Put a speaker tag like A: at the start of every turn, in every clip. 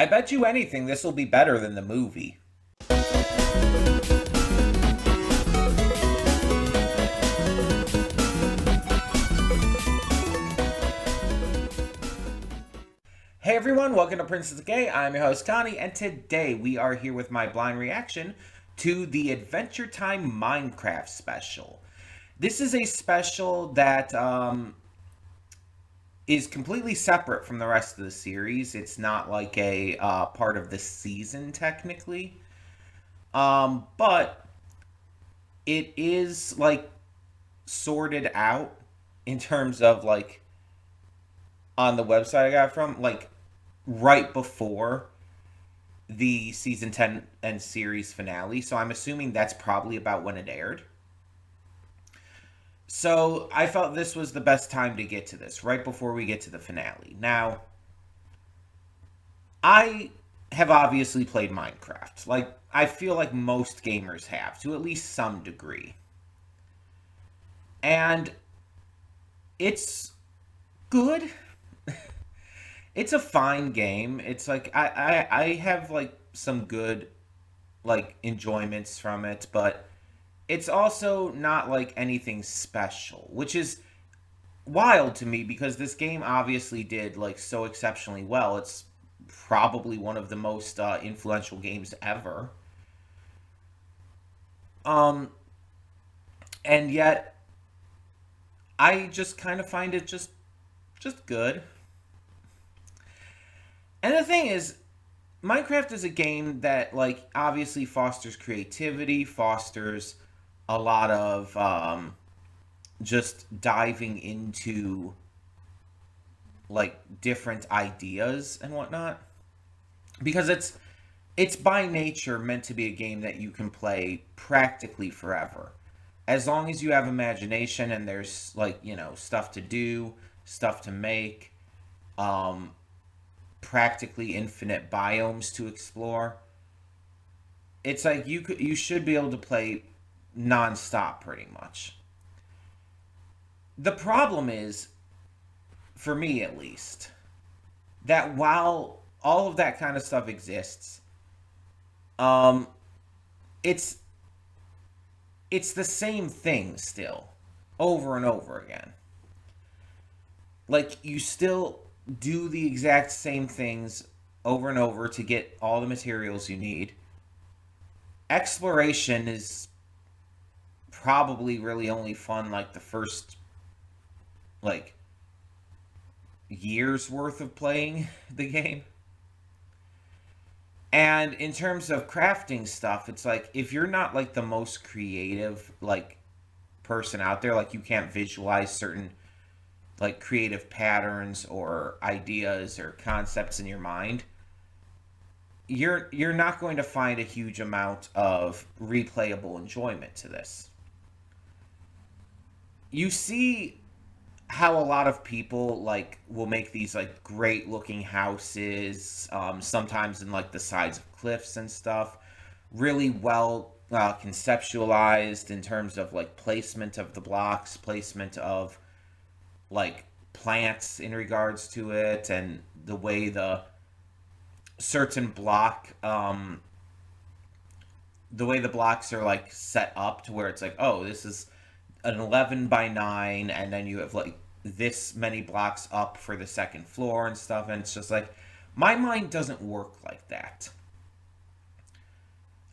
A: I bet you anything this will be better than the movie. Hey everyone, welcome to Princess Gay. I'm your host Connie, and today we are here with my blind reaction to the Adventure Time Minecraft special. This is a special that is completely separate from the rest of the series. It's not like a part of the season technically, but it is like sorted out in terms of like on the website I got from like right before the season 10 and series finale. So I'm assuming that's probably about when it aired. So I felt this was the best time to get to this, right before we get to the finale. Now, I have obviously played Minecraft. Like, I feel like most gamers have, to at least some degree. And it's good. It's a fine game. It's like I have like some good like enjoyments from it, but it's also not like anything special, which is wild to me because this game obviously did like so exceptionally well. It's probably one of the most influential games ever. Um, and yet I just kind of find it just good. And the thing is, Minecraft is a game that like obviously fosters creativity, fosters a lot of just diving into like different ideas and whatnot because it's by nature meant to be a game that you can play practically forever as long as you have imagination and there's like stuff to do, stuff to make, um practically infinite biomes to explore. It's like you should be able to play non-stop pretty much. The problem is, for me at least, that while all of that kind of stuff exists, um it's it's the same thing still over and over again. Like you still do the exact same things over and over to get all the materials you need. Exploration is probably really only fun like the first like year's worth of playing the game. And in terms of crafting stuff, it's like if you're not like the most creative like person out there, like you can't visualize certain like creative patterns or ideas or concepts in your mind, you're not going to find a huge amount of replayable enjoyment to this. You see how a lot of people like will make these like great looking houses, sometimes in like the sides of cliffs and stuff, really well conceptualized in terms of like placement of the blocks, placement of like plants in regards to it, and the way the certain block the way the blocks are like set up to where it's like, oh, this is an 11 by 9 and then you have like this many blocks up for the second floor and stuff, and it's just like my mind doesn't work like that.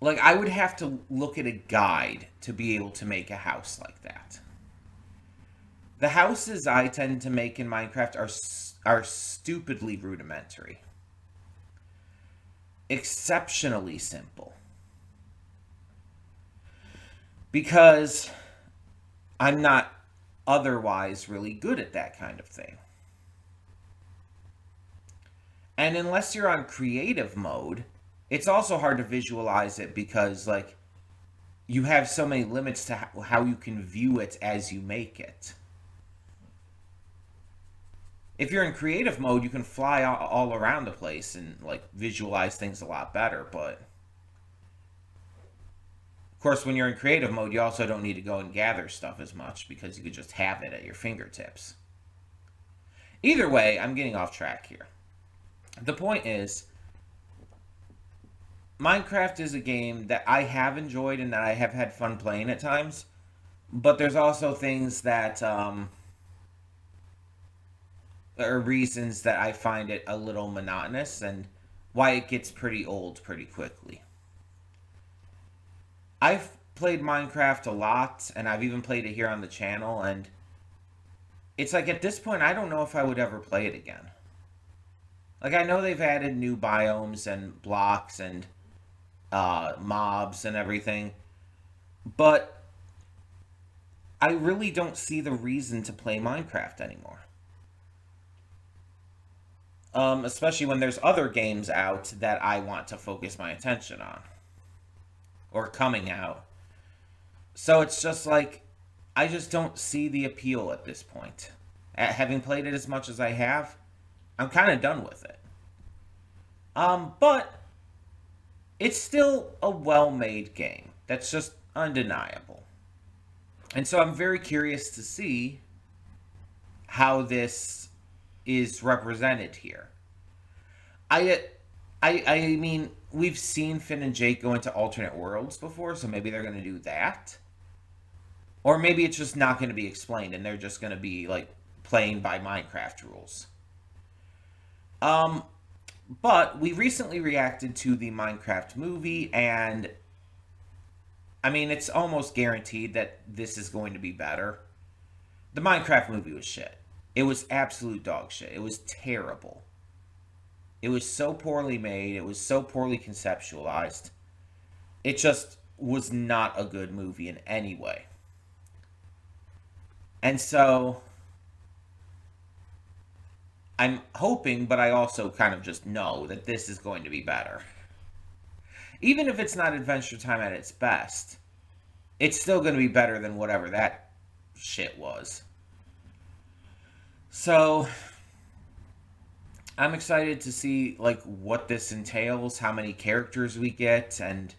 A: Like I would have to look at a guide to be able to make a house like that. The houses I tend to make in Minecraft are stupidly rudimentary, exceptionally simple, because I'm not otherwise really good at that kind of thing. And unless you're on creative mode, it's also hard to visualize it because like you have so many limits to how you can view it as you make it. If you're in creative mode, you can fly all around the place and like visualize things a lot better, but of course when you're in creative mode, you also don't need to go and gather stuff as much because you could just have it at your fingertips. Either way, I'm getting off track here. The point is, Minecraft is a game that I have enjoyed and that I have had fun playing at times, but there's also things that are reasons that I find it a little monotonous and why it gets pretty old pretty quickly. I've played Minecraft a lot, and I've even played it here on the channel, and it's like at this point, I don't know if I would ever play it again. Like, I know they've added new biomes and blocks and mobs and everything, but I really don't see the reason to play Minecraft anymore. Especially when there's other games out that I want to focus my attention on or coming out. So it's just like, I just don't see the appeal at this point. Having played it as much as I have, I'm kind of done with it. But it's still a well-made game. That's just undeniable. And so I'm very curious to see how this is represented here. I mean, we've seen Finn and Jake go into alternate worlds before, so maybe they're going to do that. Or maybe it's just not going to be explained and they're just going to be like playing by Minecraft rules. But we recently reacted to the Minecraft movie, and I mean, it's almost guaranteed that this is going to be better. The Minecraft movie was shit. It was absolute dog shit. It was terrible. It was so poorly made. It was so poorly conceptualized. It just was not a good movie in any way. And so I'm hoping, but I also kind of just know that this is going to be better. Even if it's not Adventure Time at its best, it's still going to be better than whatever that shit was. So I'm excited to see like what this entails, how many characters we get, and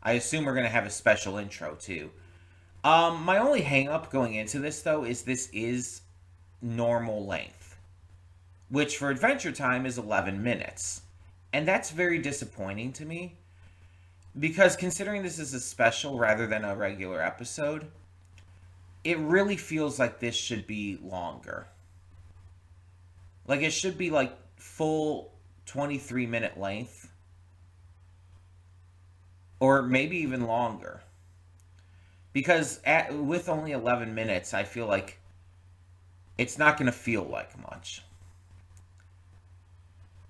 A: I assume we're going to have a special intro too. My only hang up going into this though is this is normal length, which for Adventure Time is 11 minutes. And that's very disappointing to me, because considering this is a special rather than a regular episode, it really feels like this should be longer. Like, it should be like full 23-minute length, or maybe even longer. Because with only 11 minutes, I feel like it's not going to feel like much.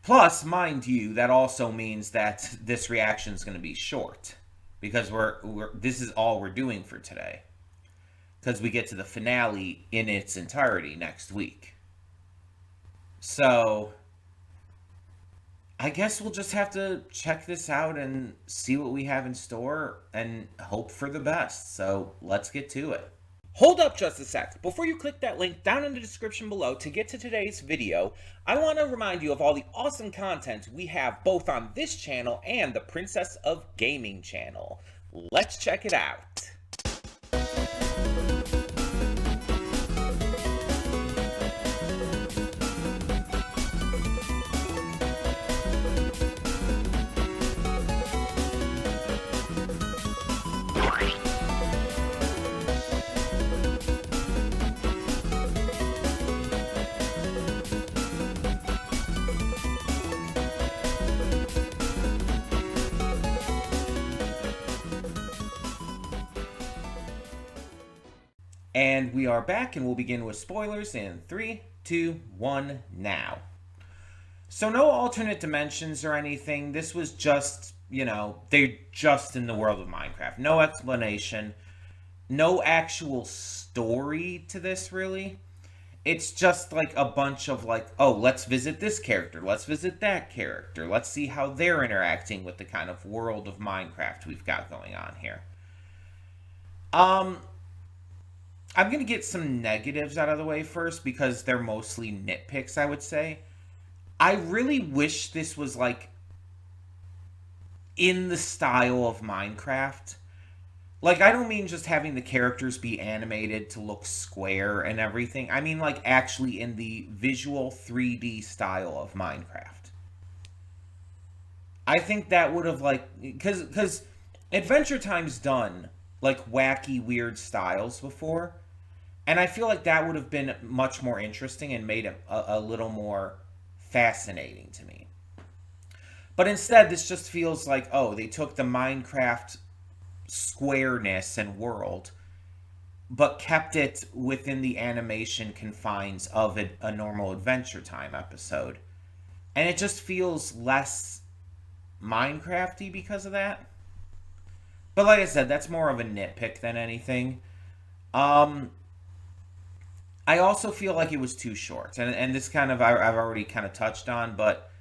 A: Plus, mind you, that also means that this reaction is going to be short, because this is all we're doing for today, because we get to the finale in its entirety next week. So I guess we'll just have to check this out and see what we have in store and hope for the best. So let's get to it. Hold up just a sec. Before you click that link down in the description below to get to today's video, I want to remind you of all the awesome content we have both on this channel and the Princess of Gaming channel. Let's check it out. And we are back, and we'll begin with spoilers in 3, 2, 1, now. So no alternate dimensions or anything. This was just, they're just in the world of Minecraft. No explanation. No actual story to this, really. It's just like a bunch of like, oh, let's visit this character. Let's visit that character. Let's see how they're interacting with the kind of world of Minecraft we've got going on here. I'm going to get some negatives out of the way first, because they're mostly nitpicks, I would say. I really wish this was, like, in the style of Minecraft. Like, I don't mean just having the characters be animated to look square and everything. I mean, like, actually in the visual 3D style of Minecraft. I think that would have like because Adventure Time's done like wacky weird styles before, and I feel like that would have been much more interesting and made it a little more fascinating to me. But instead, this just feels like, oh, they took the Minecraft squareness and world, but kept it within the animation confines of a normal Adventure Time episode. And it just feels less Minecrafty because of that. But like I said, that's more of a nitpick than anything. Um, I also feel like it was too short, and this kind of I've already kind of touched on, but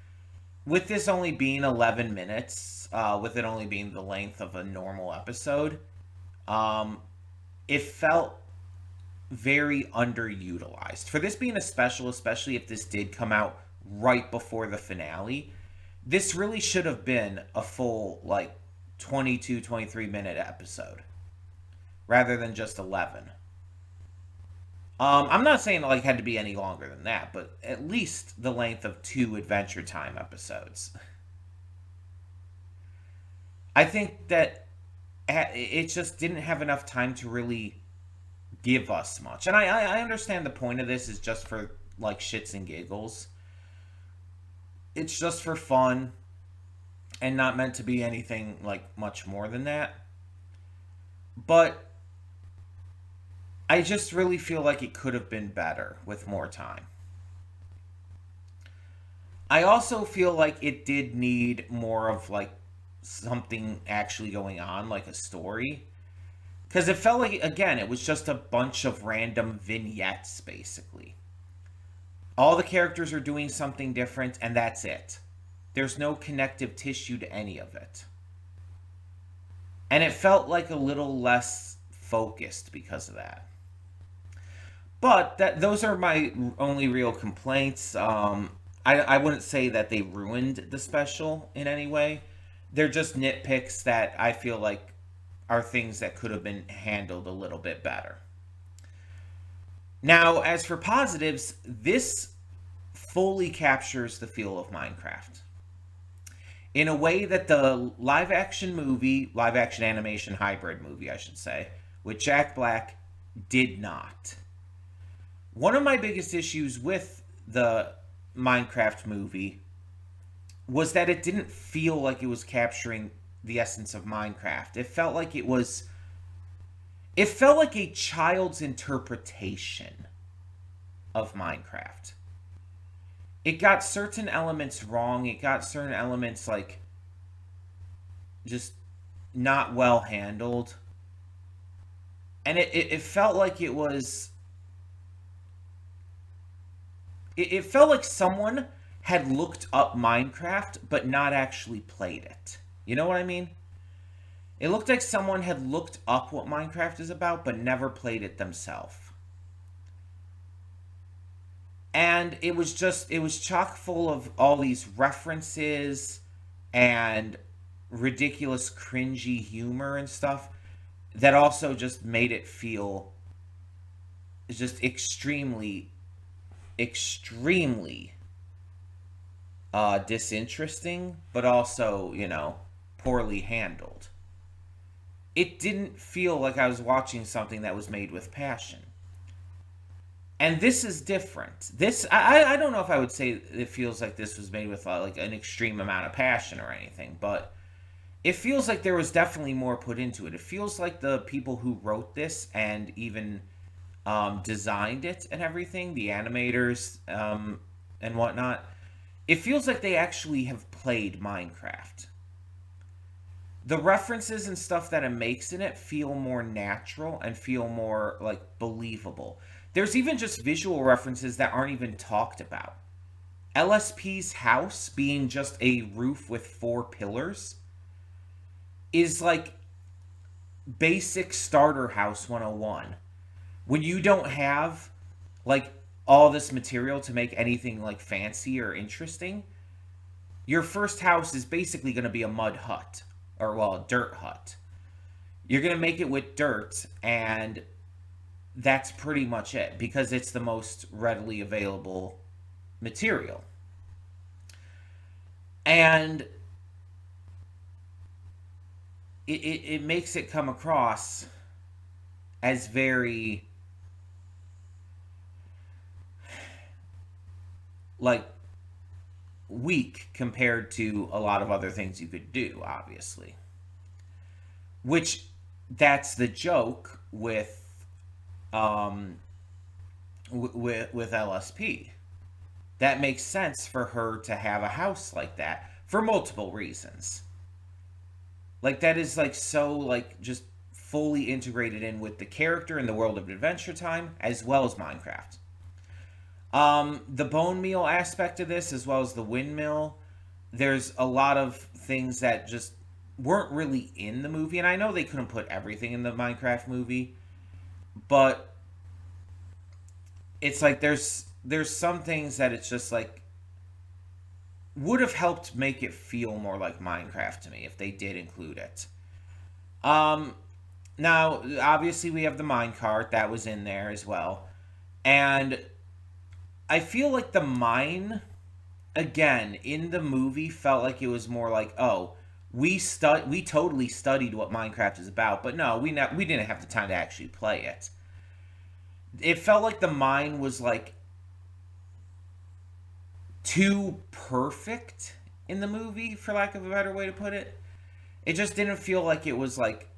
A: with this only being 11 minutes, with it only being the length of a normal episode, um, it felt very underutilized. For this being a special, especially if this did come out right before the finale, this really should have been a full, like, 22, 23-minute episode rather than just 11. I'm not saying it like had to be any longer than that, but at least the length of two Adventure Time episodes. I think that it just didn't have enough time to really give us much. And I understand the point of this is just for like shits and giggles. It's just for fun and not meant to be anything like much more than that. But I just really feel like it could have been better with more time. I also feel like it did need more of like something actually going on, like a story. Because it felt like, again, it was just a bunch of random vignettes, basically. All the characters are doing something different, and that's it. There's no connective tissue to any of it. And it felt like a little less focused because of that. But those are my only real complaints. I wouldn't say that they ruined the special in any way. They're just nitpicks that I feel like are things that could have been handled a little bit better. Now, as for positives, this fully captures the feel of Minecraft in a way that the live action animation hybrid movie, I should say, with Jack Black did not. One of my biggest issues with the Minecraft movie was that it didn't feel like it was capturing the essence of Minecraft. It felt like a child's interpretation of Minecraft. It got certain elements wrong. It got certain elements like just not well handled. And it felt like it felt like someone had looked up Minecraft but not actually played it. You know what I mean? It looked like someone had looked up what Minecraft is about but never played it themselves. And it was chock full of all these references and ridiculous cringy humor and stuff that also just made it feel just extremely disinteresting, but also, poorly handled. It didn't feel like I was watching something that was made with passion. And this is different. I don't know if I would say it feels like this was made with like an extreme amount of passion or anything, but it feels like there was definitely more put into it. It feels like the people who wrote this and even designed it and everything, the animators and whatnot, it feels like they actually have played Minecraft. The references and stuff that it makes in it feel more natural and feel more like believable. There's even just visual references that aren't even talked about. LSP's house being just a roof with 4 pillars is like basic starter house 101. When you don't have like all this material to make anything like fancy or interesting, your first house is basically going to be a mud hut, or well, a dirt hut. You're going to make it with dirt, and that's pretty much it because it's the most readily available material. And it makes it come across as very like weak compared to a lot of other things you could do, obviously. Which that's the joke um with LSP. That makes sense for her to have a house like that for multiple reasons. Like that is like so like just fully integrated in with the character in the world of Adventure Time as well as Minecraft. The bone meal aspect of this, as well as the windmill, there's a lot of things that just weren't really in the movie, and I know they couldn't put everything in the Minecraft movie, but it's like there's some things that it's just like would have helped make it feel more like Minecraft to me if they did include it. Um, Now obviously we have the minecart that was in there as well, and I feel like the mine again in the movie felt like it was more like, oh, we totally studied what Minecraft is about, but no, we didn't have the time to actually play it. It felt like the mine was like too perfect in the movie, for lack of a better way to put it. It just didn't feel like it was like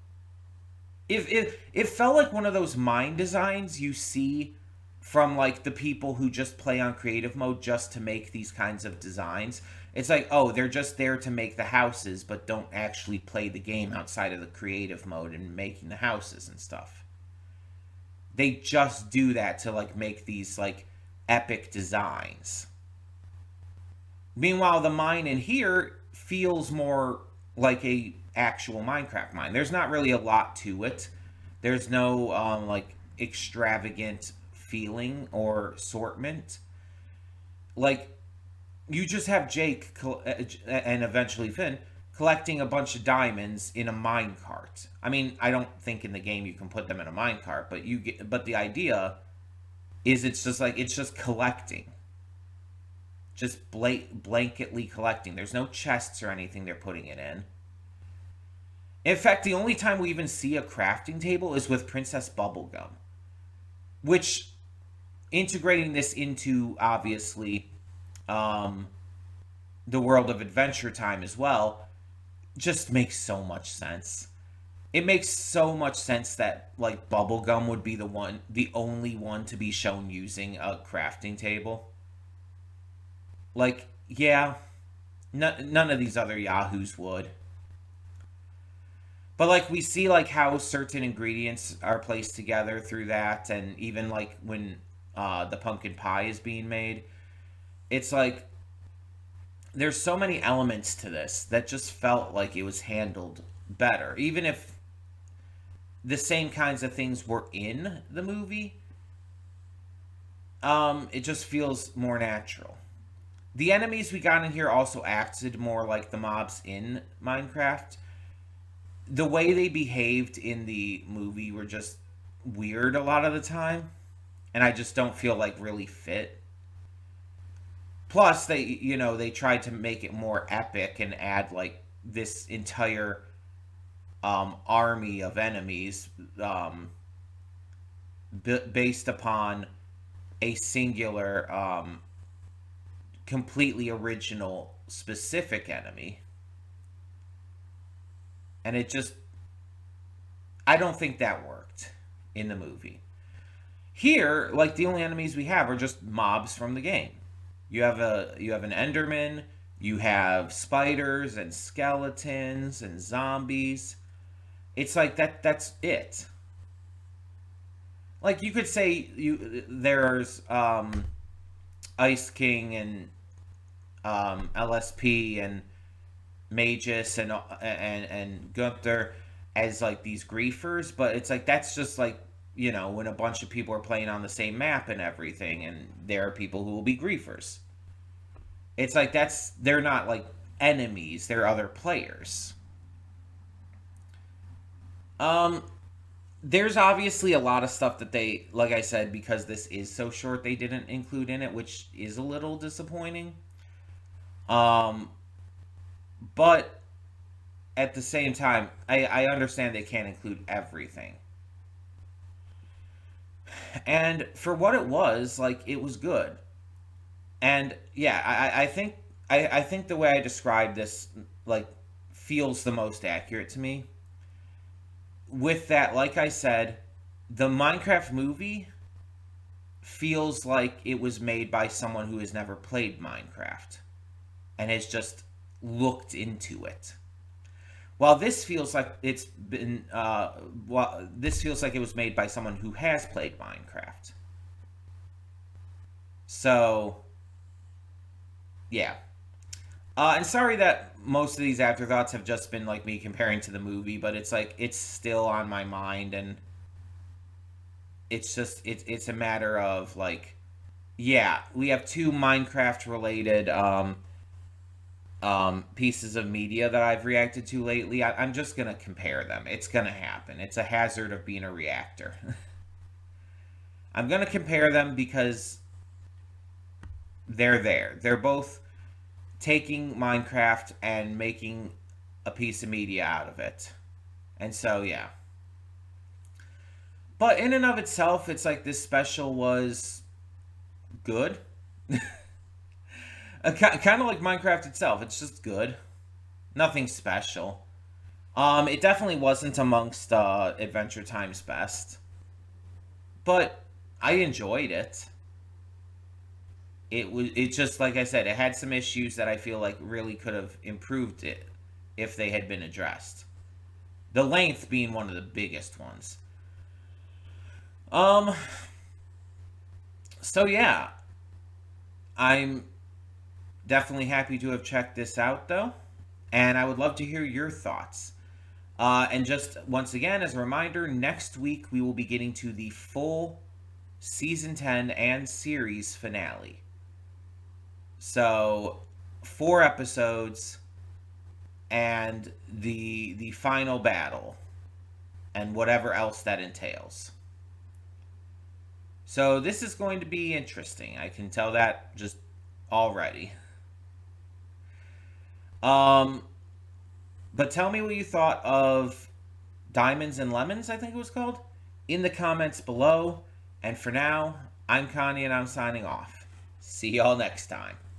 A: if it felt like one of those mine designs you see from like the people who just play on creative mode just to make these kinds of designs. It's like, oh, they're just there to make the houses but don't actually play the game outside of the creative mode and making the houses and stuff. They just do that to like make these like epic designs. Meanwhile, the mine in here feels more like a actual Minecraft mine. There's not really a lot to it. There's no like extravagant feeling or assortment. Like you just have and eventually Finn collecting a bunch of diamonds in a mine cart. I mean, I don't think in the game you can put them in a mine cart, but the idea is it's just like it's just collecting. Just blanketly collecting. There's no chests or anything they're putting it in. In fact, the only time we even see a crafting table is with Princess Bubblegum, which integrating this into obviously um, the world of Adventure Time as well just makes so much sense. It makes so much sense that like Bubblegum would be the only one to be shown using a crafting table. Like, yeah, none of these other Yahoos would. But like we see like how certain ingredients are placed together through that, and even like when the pumpkin pie is being made, it's like there's so many elements to this that just felt like it was handled better. Even if the same kinds of things were in the movie, it just feels more natural. The enemies we got in here also acted more like the mobs in Minecraft. The way they behaved in the movie were just weird a lot of the time, and I just don't feel like really fit. Plus, they tried to make it more epic and add like this entire army of enemies based upon a singular, completely original, specific enemy. And it just, I don't think that worked in the movie. Here, like the only enemies we have are just mobs from the game. You have an Enderman, you have spiders and skeletons and zombies. It's like that's it. Like you could say there's Ice King and LSP and Magus and Gunther as like these griefers, but it's like that's just like when a bunch of people are playing on the same map and everything, and there are people who will be griefers. It's like they're not like enemies; they're other players. Um, there's obviously a lot of stuff that they, like I said, because this is so short, they didn't include in it, which is a little disappointing. Um, but at the same time, I understand they can't include everything. And for what it was, like, it was good. And yeah, I think the way I described this, like, feels the most accurate to me. With that, like I said, the Minecraft movie feels like it was made by someone who has never played Minecraft and has just looked into it. While this feels like this feels like it was made by someone who has played Minecraft. So, yeah. And sorry that most of these afterthoughts have just been like me comparing to the movie, but it's like it's still on my mind, and it's a matter of like, yeah, we have two Minecraft related pieces of media that I've reacted to lately. I'm just gonna compare them. It's gonna happen. It's a hazard of being a reactor. I'm gonna compare them because they're there. They're both taking Minecraft and making a piece of media out of it. And so, yeah. But in and of itself, it's like this special was good. Kind of like Minecraft itself. It's just good. Nothing special. It definitely wasn't amongst Adventure Time's best, but I enjoyed it. It just like I said, it had some issues that I feel like really could have improved it if they had been addressed. The length being one of the biggest ones. Um so yeah, I'm definitely happy to have checked this out though, and I would love to hear your thoughts. And just once again, as a reminder, next week we will be getting to the full season 10 and series finale. So, 4 episodes and the final battle and whatever else that entails. So, this is going to be interesting. I can tell that just already. Um, but tell me what you thought of Diamonds and Lemons, I think it was called, in the comments below. And for now, I'm Connie and I'm signing off. See y'all next time.